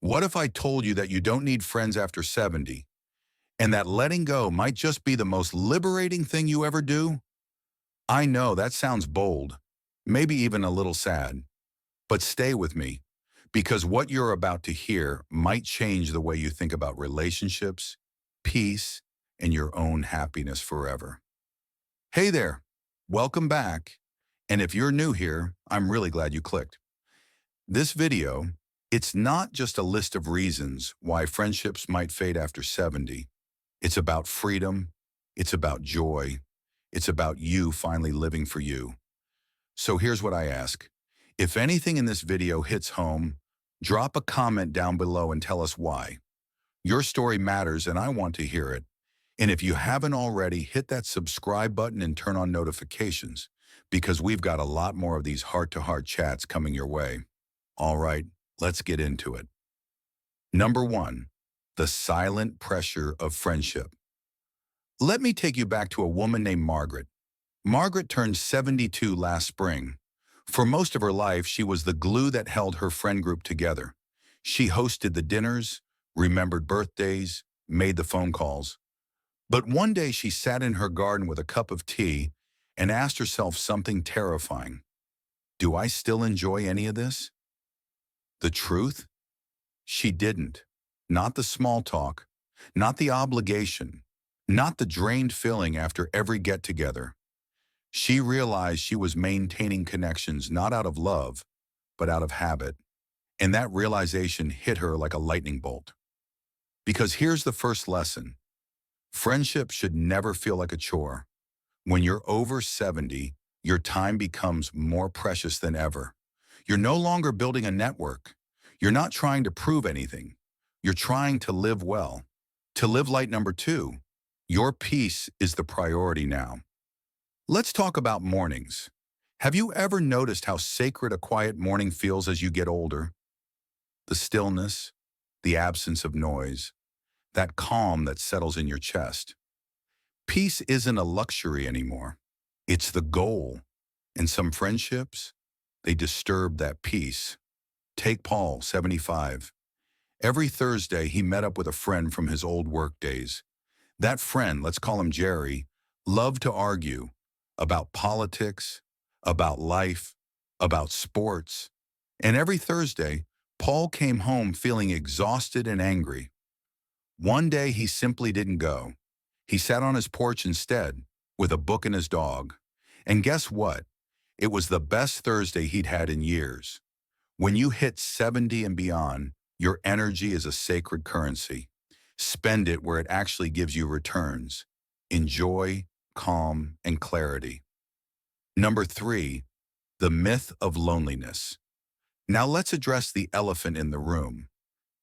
What if I told you that you don't need friends after 70 and that letting go might just be the most liberating thing you ever do? I know that sounds bold, maybe even a little sad, but stay with me because what you're about to hear might change the way you think about relationships, peace, and your own happiness forever. Hey there, welcome back. And if you're new here, I'm really glad you clicked. This video, it's not just a list of reasons why friendships might fade after 70. It's about freedom. It's about joy. It's about you finally living for you. So here's what I ask. If anything in this video hits home, drop a comment down below and tell us why. Your story matters and I want to hear it. And if you haven't already, hit that subscribe button and turn on notifications because we've got a lot more of these heart-to-heart chats coming your way. All right, let's get into it. Number one, the silent pressure of friendship. Let me take you back to a woman named Margaret. Margaret turned 72 last spring. For most of her life, she was the glue that held her friend group together. She hosted the dinners, remembered birthdays, made the phone calls. But one day she sat in her garden with a cup of tea and asked herself something terrifying. Do I still enjoy any of this? The truth? She didn't. Not the small talk, not the obligation, not the drained feeling after every get-together. She realized she was maintaining connections not out of love, but out of habit. And that realization hit her like a lightning bolt. Because here's the first lesson. Friendship should never feel like a chore. When you're over 70, your time becomes more precious than ever. You're no longer building a network. You're not trying to prove anything. You're trying to live well. To live light number two, your peace is the priority now. Let's talk about mornings. Have you ever noticed how sacred a quiet morning feels as you get older? The stillness, the absence of noise, that calm that settles in your chest. Peace isn't a luxury anymore. It's the goal. And some friendships, they disturb that peace. Take Paul, 75. Every Thursday, he met up with a friend from his old work days. That friend, let's call him Jerry, loved to argue about politics, about life, about sports. And every Thursday, Paul came home feeling exhausted and angry. One day, he simply didn't go. He sat on his porch instead, with a book and his dog. And guess what? It was the best Thursday he'd had in years. When you hit 70 and beyond, your energy is a sacred currency. Spend it where it actually gives you returns. Enjoy, calm, and clarity. Number three, the myth of loneliness. Now let's address the elephant in the room.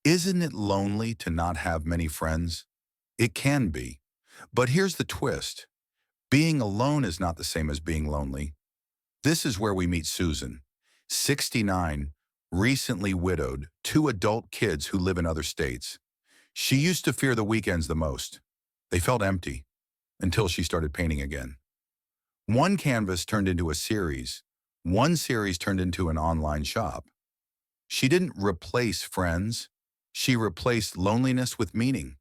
Isn't it lonely to not have many friends? It can be. But here's the twist. Being alone is not the same as being lonely. This is where we meet Susan, 69, recently widowed, 2 adult kids who live in other states. She used to fear the weekends the most. They felt empty until she started painting again. One canvas turned into a series. One series turned into an online shop. She didn't replace friends. She replaced loneliness with meaning.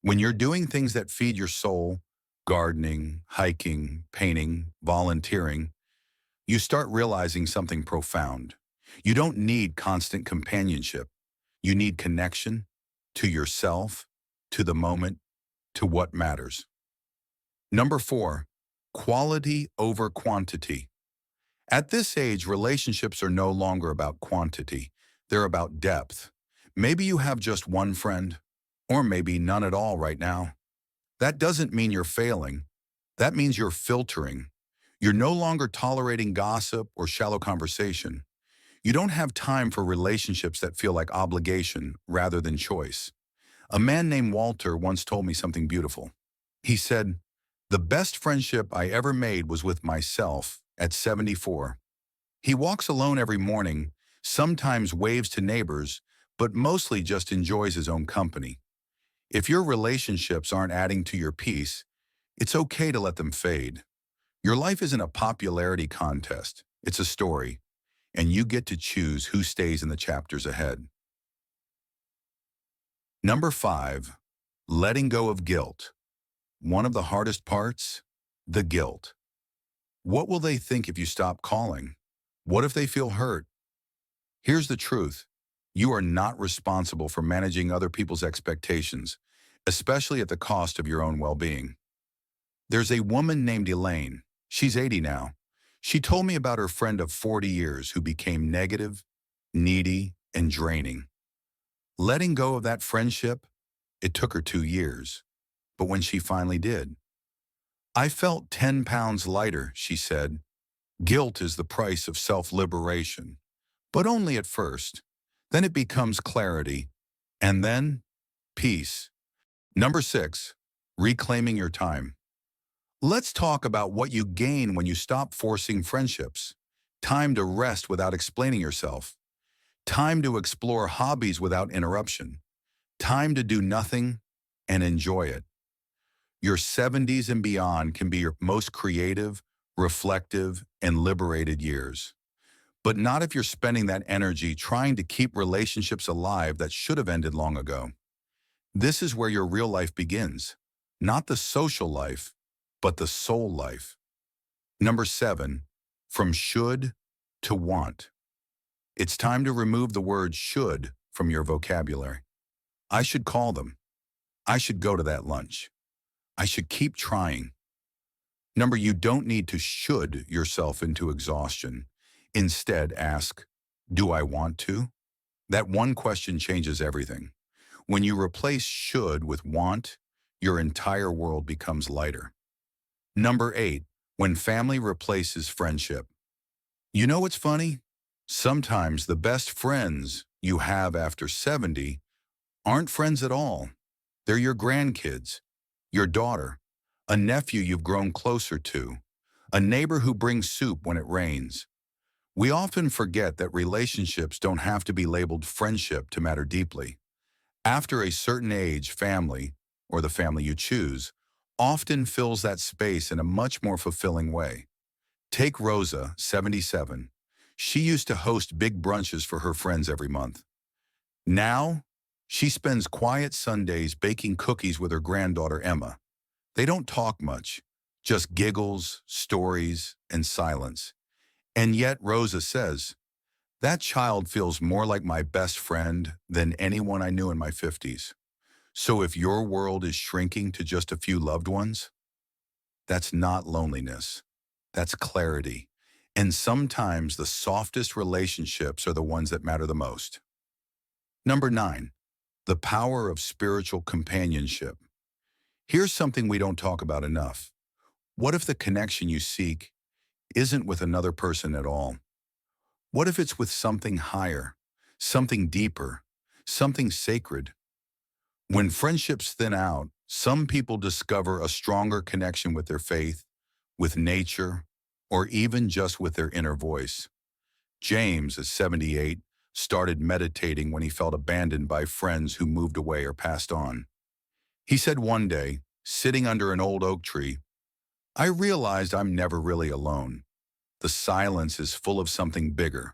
When you're doing things that feed your soul, gardening, hiking, painting, volunteering, you start realizing something profound. You don't need constant companionship. You need connection to yourself, to the moment, to what matters. Number four, quality over quantity. At this age, relationships are no longer about quantity. They're about depth. Maybe you have just one friend, or maybe none at all right now. That doesn't mean you're failing. That means you're filtering. You're no longer tolerating gossip or shallow conversation. You don't have time for relationships that feel like obligation rather than choice. A man named Walter once told me something beautiful. He said, "The best friendship I ever made was with myself at 74. He walks alone every morning, sometimes waves to neighbors, but mostly just enjoys his own company." If your relationships aren't adding to your peace, it's okay to let them fade. Your life isn't a popularity contest. It's a story, and you get to choose who stays in the chapters ahead. Number 5, letting go of guilt. One of the hardest parts, the guilt. What will they think if you stop calling? What if they feel hurt? Here's the truth. You are not responsible for managing other people's expectations, especially at the cost of your own well-being. There's a woman named Elaine. She's 80 now. She told me about her friend of 40 years who became negative, needy, and draining. Letting go of that friendship, it took her 2 years. But when she finally did, I felt 10 pounds lighter, she said. Guilt is the price of self-liberation, but only at first. Then it becomes clarity, and then peace. Number 6, reclaiming your time. Let's talk about what you gain when you stop forcing friendships. Time to rest without explaining yourself. Time to explore hobbies without interruption. Time to do nothing and enjoy it. Your 70s and beyond can be your most creative, reflective, and liberated years. But not if you're spending that energy trying to keep relationships alive that should have ended long ago. This is where your real life begins. Not the social life, but the soul life. Number 7, from should to want. It's time to remove the word should from your vocabulary. I should call them. I should go to that lunch. I should keep trying. You don't need to should yourself into exhaustion. Instead, ask, do I want to? That one question changes everything. When you replace should with want, your entire world becomes lighter. Number 8, when family replaces friendship. You know what's funny? Sometimes the best friends you have after 70 aren't friends at all. They're your grandkids, your daughter, a nephew you've grown closer to, a neighbor who brings soup when it rains. We often forget that relationships don't have to be labeled friendship to matter deeply. After a certain age, family, or the family you choose, often fills that space in a much more fulfilling way. Take Rosa, 77. She used to host big brunches for her friends every month. Now, she spends quiet Sundays baking cookies with her granddaughter Emma. They don't talk much, just giggles, stories, and silence. And yet, Rosa says, that child feels more like my best friend than anyone I knew in my 50s. So if your world is shrinking to just a few loved ones, that's not loneliness. That's clarity. And sometimes the softest relationships are the ones that matter the most. Number 9, the power of spiritual companionship. Here's something we don't talk about enough. What if the connection you seek isn't with another person at all? What if it's with something higher, something deeper, something sacred? When friendships thin out, some people discover a stronger connection with their faith, with nature, or even just with their inner voice. James, at 78, started meditating when he felt abandoned by friends who moved away or passed on. He said one day, sitting under an old oak tree, I realized I'm never really alone. The silence is full of something bigger,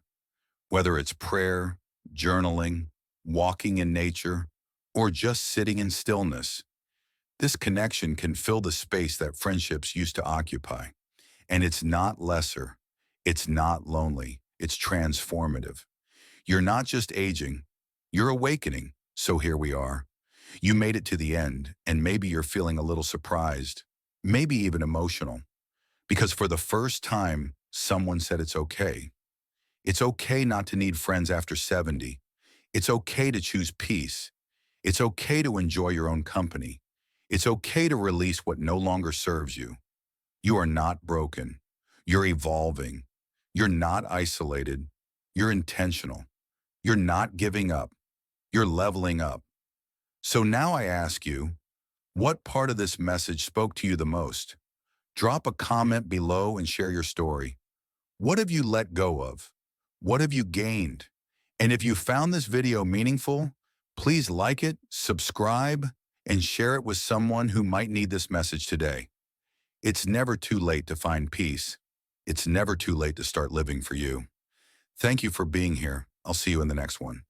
whether it's prayer, journaling, walking in nature, or just sitting in stillness. This connection can fill the space that friendships used to occupy. And it's not lesser. It's not lonely. It's transformative. You're not just aging, you're awakening. So here we are. You made it to the end, and maybe you're feeling a little surprised, maybe even emotional, because for the first time, someone said it's okay. It's okay not to need friends after 70. It's okay to choose peace. It's okay to enjoy your own company. It's okay to release what no longer serves you. You are not broken. You're evolving. You're not isolated. You're intentional. You're not giving up. You're leveling up. So now I ask you, what part of this message spoke to you the most? Drop a comment below and share your story. What have you let go of? What have you gained? And if you found this video meaningful, please like it, subscribe, and share it with someone who might need this message today. It's never too late to find peace. It's never too late to start living for you. Thank you for being here. I'll see you in the next one.